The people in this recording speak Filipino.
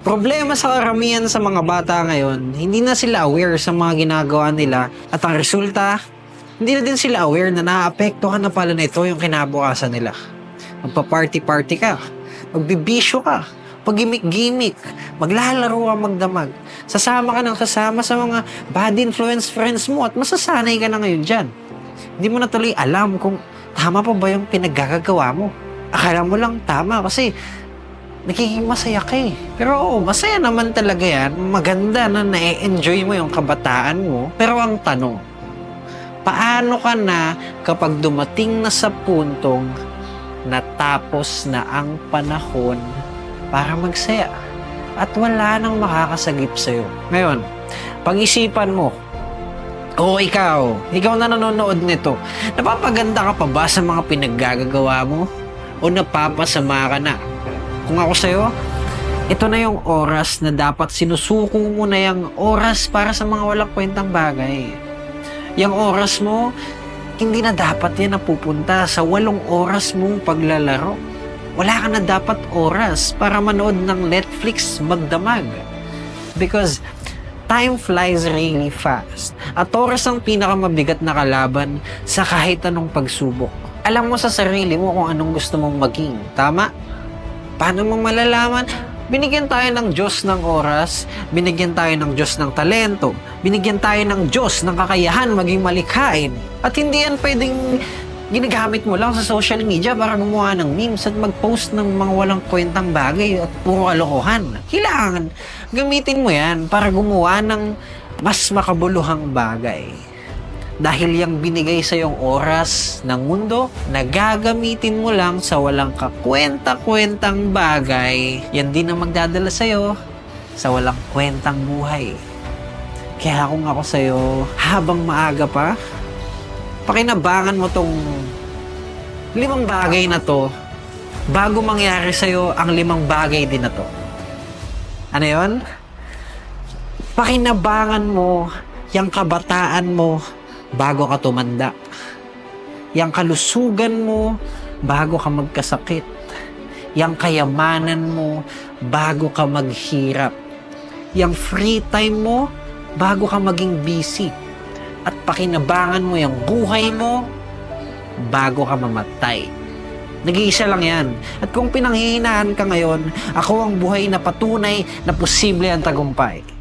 Problema sa karamihan sa mga bata ngayon, hindi na sila aware sa mga ginagawa nila at ang resulta, hindi na din sila aware na naaapektuhan na pala nito yung kinabukasan nila. Magpa-party-party ka, magbibisyo ka, pag-gimmick-gimmick, maglalaro ka magdamag, sasama ka ng sasama sa mga bad influence friends mo at masasanay ka na ngayon dyan. Hindi mo na tuloy alam kung tama pa ba yung pinaggagawa mo. Akala mo lang tama kasi nagiging masaya ka eh. Pero oo, masaya naman talaga yan. Maganda na na-enjoy mo yung kabataan mo. Pero ang tanong, paano ka na kapag dumating na sa puntong natapos na ang panahon para magsaya at wala nang makakasagip sa'yo? Ngayon, pag-isipan mo, ikaw na nanonood nito, napapaganda ka pa ba sa mga pinaggagawa mo? O napapasama ka na? Kung ako sa'yo, ito na yung oras na dapat sinusuko mo na yung oras para sa mga walang kwentang bagay. Yung oras mo, hindi na dapat yan napupunta sa 8 oras mong paglalaro. Wala ka na dapat oras para manood ng Netflix magdamag. Because time flies really fast. At oras ang pinakamabigat na kalaban sa kahit anong pagsubok. Alam mo sa sarili mo kung anong gusto mong maging. Tama? Paano mo malalaman? Binigyan tayo ng Diyos ng oras, binigyan tayo ng Diyos ng talento, binigyan tayo ng Diyos ng kakayahan maging malikhain. At hindi yan pwedeng ginagamit mo lang sa social media para gumawa ng memes at mag-post ng mga walang kwentang bagay at puro kalokohan. Kailangan gamitin mo yan para gumawa ng mas makabuluhang bagay. Dahil yung binigay sa yung oras ng mundo, nagagamitin mo lang sa walang kakwenta-kwentang bagay, yan din ang magdadala sa'yo sa walang kwentang buhay. Kaya kung ako sa'yo, habang maaga pa, pakinabangan mo tong 5 bagay na to bago mangyari sa'yo ang 5 bagay din na to. Ano yun? Pakinabangan mo yung kabataan mo bago ka tumanda. Yang kalusugan mo bago ka magkasakit. Yang kayamanan mo bago ka maghirap. Yang free time mo bago ka maging busy. At pakinabangan mo yung buhay mo bago ka mamatay. Nag-iisa lang yan. At kung pinanghihinaan ka ngayon, ako ang buhay na patunay na posible ang tagumpay.